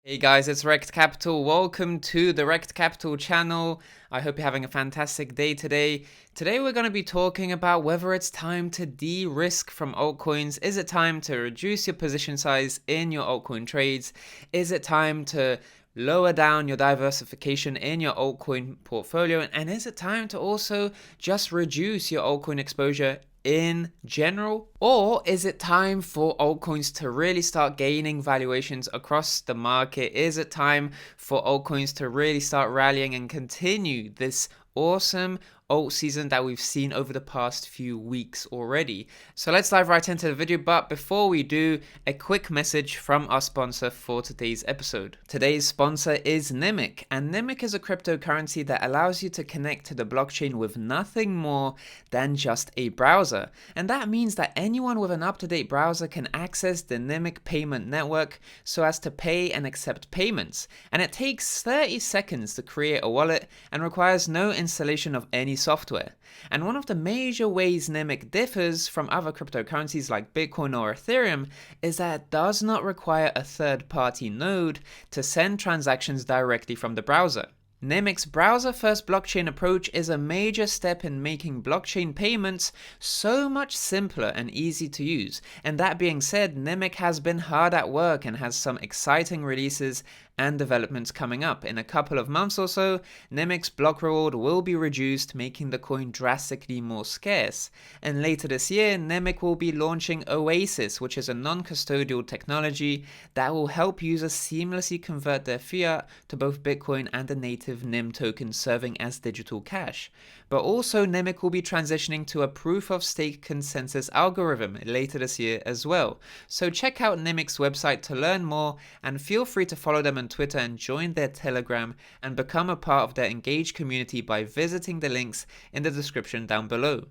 Hey guys, it's Rekt Capital. Welcome to the Rekt Capital channel. I hope you're having a fantastic day today. Today we're going to be talking about whether it's time to de-risk from altcoins. Is it time to reduce your position size in your altcoin trades? Is it time to lower down your diversification in your altcoin portfolio? And is it time to also just reduce your altcoin exposure in general? Or is it time for altcoins to really start gaining valuations across the market? Is it time for altcoins to really start rallying and continue this awesome alt season that we've seen over the past few weeks already? So let's dive right into the video, but before we do, a quick message from our sponsor for today's episode. Today's sponsor is Nimiq, and Nimiq is a cryptocurrency that allows you to connect to the blockchain with nothing more than just a browser. And that means that anyone with an up-to-date browser can access the Nimiq payment network so as to pay and accept payments. And it takes 30 seconds to create a wallet and requires no installation of any software. And one of the major ways Nimiq differs from other cryptocurrencies like Bitcoin or Ethereum is that it does not require a third-party node to send transactions directly from the browser. Nimiq's browser-first blockchain approach is a major step in making blockchain payments so much simpler and easy to use. And that being said, Nimiq has been hard at work and has some exciting releases and developments coming up. In a couple of months or so, Nimiq's block reward will be reduced, making the coin drastically more scarce. And later this year, Nimiq will be launching Oasis, which is a non-custodial technology that will help users seamlessly convert their fiat to both Bitcoin and a native NIM token serving as digital cash. But also, Nimiq will be transitioning to a proof-of-stake consensus algorithm later this year as well. So check out Nimiq's website to learn more, and feel free to follow them on Twitter and join their Telegram and become a part of their engaged community by visiting the links in the description down below.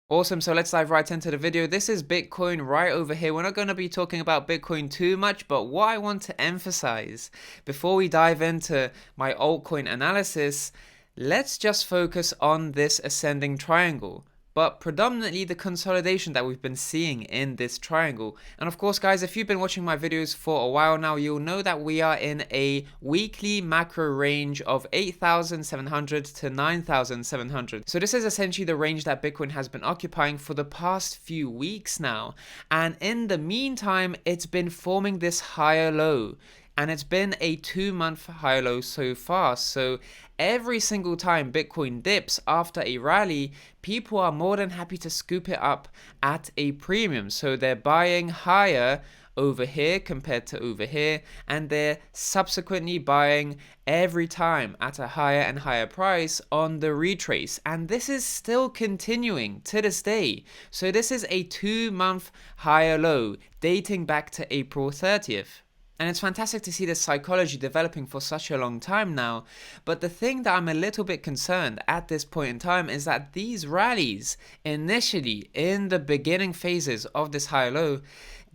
Awesome, so let's dive right into the video. This is Bitcoin right over here. We're not going to be talking about Bitcoin too much, but what I want to emphasize before we dive into my altcoin analysis, let's just focus on this ascending triangle, but predominantly the consolidation that we've been seeing in this triangle. And of course, guys, if you've been watching my videos for a while now, you'll know that we are in a weekly macro range of 8,700 to 9,700. So this is essentially the range that Bitcoin has been occupying for the past few weeks now. And in the meantime, it's been forming this higher low. And it's been a 2-month high low so far. So every single time Bitcoin dips after a rally, people are more than happy to scoop it up at a premium. So they're buying higher over here compared to over here, and they're subsequently buying every time at a higher and higher price on the retrace. And this is still continuing to this day. So this is a 2-month higher low dating back to April 30th. And it's fantastic to see this psychology developing for such a long time now. But the thing that I'm a little bit concerned at this point in time is that these rallies, initially in the beginning phases of this high low,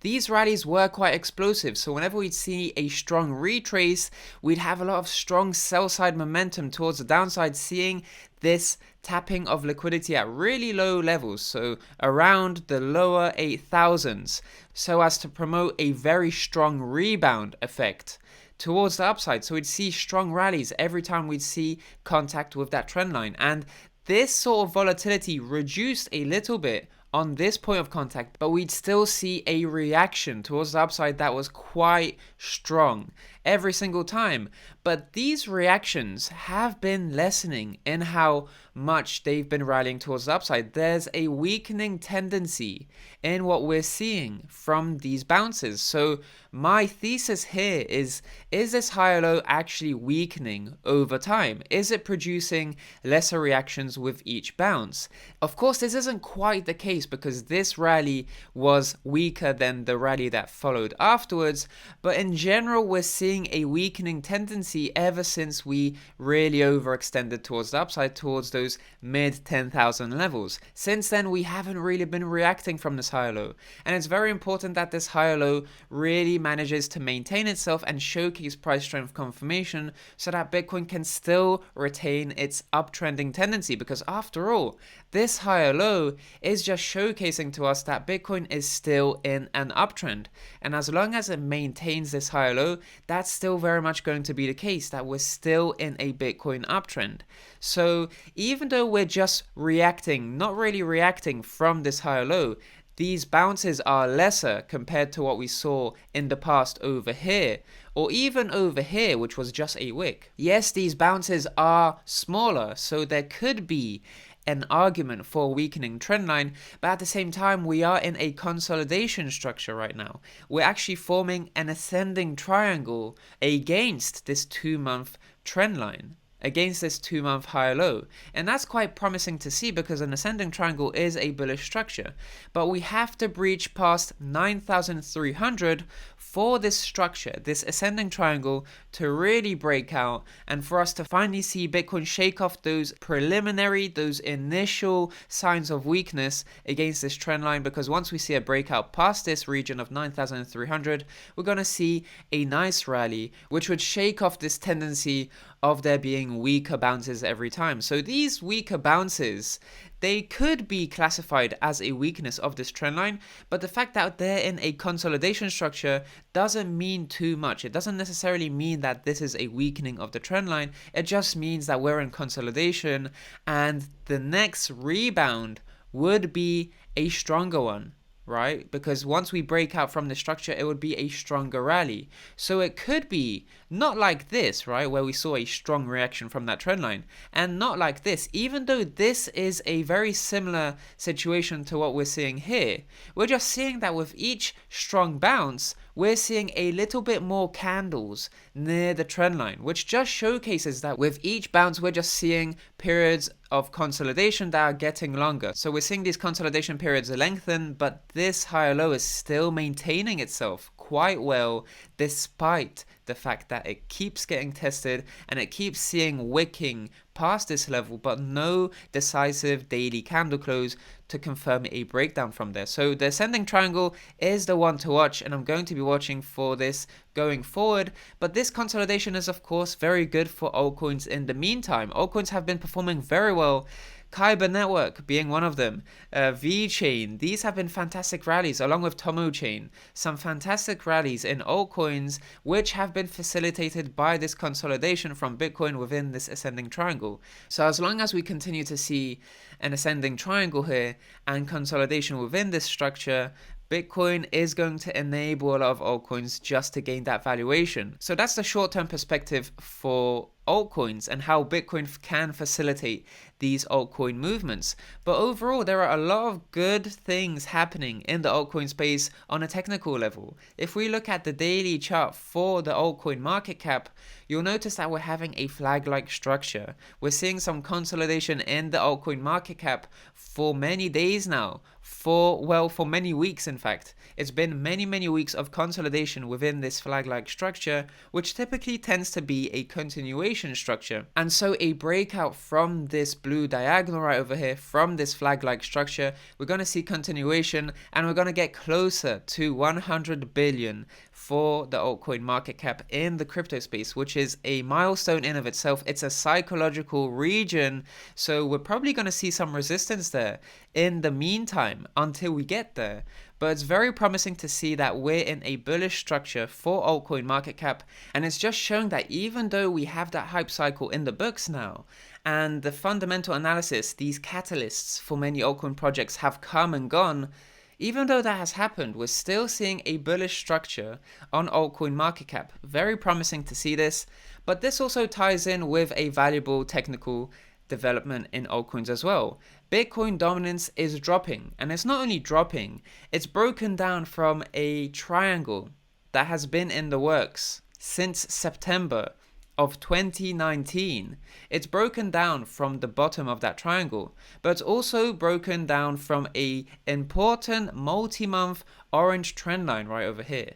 these rallies were quite explosive. So whenever we'd see a strong retrace, we'd have a lot of strong sell side momentum towards the downside, seeing this tapping of liquidity at really low levels, so around the lower 8,000s, so as to promote a very strong rebound effect towards the upside. So we'd see strong rallies every time we'd see contact with that trend line. And this sort of volatility reduced a little bit on this point of contact, but we'd still see a reaction towards the upside that was quite strong every single time. But these reactions have been lessening in how much they've been rallying towards the upside. There's a weakening tendency in what we're seeing from these bounces. So my thesis here is this higher low actually weakening over time? Is it producing lesser reactions with each bounce? Of course, this isn't quite the case because this rally was weaker than the rally that followed afterwards. But in general, we're seeing a weakening tendency ever since we really overextended towards the upside, towards those mid 10,000 levels. Since then, we haven't really been reacting from this higher low. And it's very important that this higher low really manages to maintain itself and showcase price strength confirmation so that Bitcoin can still retain its uptrending tendency. Because after all, this higher low is just showcasing to us that Bitcoin is still in an uptrend. And as long as it maintains this higher low, that's still very much going to be the case, that we're still in a Bitcoin uptrend. So even though we're just reacting, not really reacting from this higher low, these bounces are lesser compared to what we saw in the past over here, or even over here, which was just a wick. Yes, these bounces are smaller, so there could be an argument for a weakening trend line, but at the same time, we are in a consolidation structure right now. We're actually forming an ascending triangle against this 2-month trend line, against this 2-month higher low. And that's quite promising to see, because an ascending triangle is a bullish structure. But we have to breach past 9,300 for this structure, this ascending triangle, to really break out, and for us to finally see Bitcoin shake off those preliminary, those initial signs of weakness against this trend line. Because once we see a breakout past this region of 9,300, we're going to see a nice rally, which would shake off this tendency of there being weaker bounces every time. So these weaker bounces, they could be classified as a weakness of this trend line, but the fact that they're in a consolidation structure doesn't mean too much. It doesn't necessarily mean that this is a weakening of the trend line. It just means that we're in consolidation, and the next rebound would be a stronger one, right? Because once we break out from the structure, it would be a stronger rally. So it could be not like this, right, where we saw a strong reaction from that trend line, and not like this, even though this is a very similar situation to what we're seeing here. We're just seeing that with each strong bounce, we're seeing a little bit more candles near the trend line, which just showcases that with each bounce, we're just seeing periods of consolidation that are getting longer. So we're seeing these consolidation periods lengthen, but this higher low is still maintaining itself quite well, despite the fact that it keeps getting tested and it keeps seeing wicking past this level, but no decisive daily candle close to confirm a breakdown from there. So the ascending triangle is the one to watch, and I'm going to be watching for this going forward. But this consolidation is of course very good for altcoins in the meantime. Altcoins have been performing very well, Kyber Network being one of them, VeChain. These have been fantastic rallies, along with Tomo Chain. Some fantastic rallies in altcoins, which have been facilitated by this consolidation from Bitcoin within this ascending triangle. So as long as we continue to see an ascending triangle here and consolidation within this structure, Bitcoin is going to enable a lot of altcoins just to gain that valuation. So that's the short-term perspective for altcoins and how Bitcoin can facilitate these altcoin movements. But overall, there are a lot of good things happening in the altcoin space on a technical level. If we look at the daily chart for the altcoin market cap, you'll notice that we're having a flag-like structure. We're seeing some consolidation in the altcoin market cap for many days now, for many weeks in fact. It's been many weeks of consolidation within this flag-like structure, which typically tends to be a continuation structure. And so a breakout from this blue diagonal right over here, from this flag-like structure, we're going to see continuation, and we're going to get closer to 100 billion for the altcoin market cap in the crypto space, which is a milestone in of itself. It's a psychological region, so we're probably going to see some resistance there in the meantime until we get there. But it's very promising to see that we're in a bullish structure for altcoin market cap, and it's just showing that even though we have that hype cycle in the books now, and the fundamental analysis, these catalysts for many altcoin projects have come and gone, even though that has happened, we're still seeing a bullish structure on altcoin market cap. Very promising to see this, but this also ties in with a valuable technical development in altcoins as well. Bitcoin dominance is dropping, and it's not only dropping, it's broken down from a triangle that has been in the works since September of 2019. It's broken down from the bottom of that triangle, but it's also broken down from a important multi-month orange trend line right over here.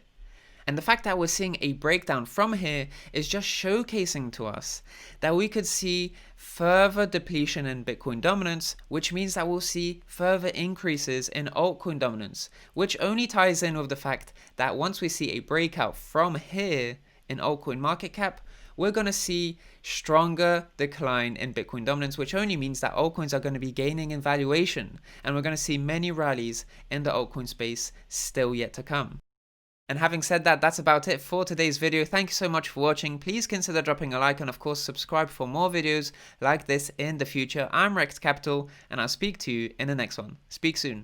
And the fact that we're seeing a breakdown from here is just showcasing to us that we could see further depletion in Bitcoin dominance, which means that we'll see further increases in altcoin dominance, which only ties in with the fact that once we see a breakout from here in altcoin market cap, we're going to see stronger decline in Bitcoin dominance, which only means that altcoins are going to be gaining in valuation, and we're going to see many rallies in the altcoin space still yet to come. And having said that, that's about it for today's video. Thank you so much for watching. Please consider dropping a like and of course subscribe for more videos like this in the future. I'm Rekt Capital and I'll speak to you in the next one. Speak soon.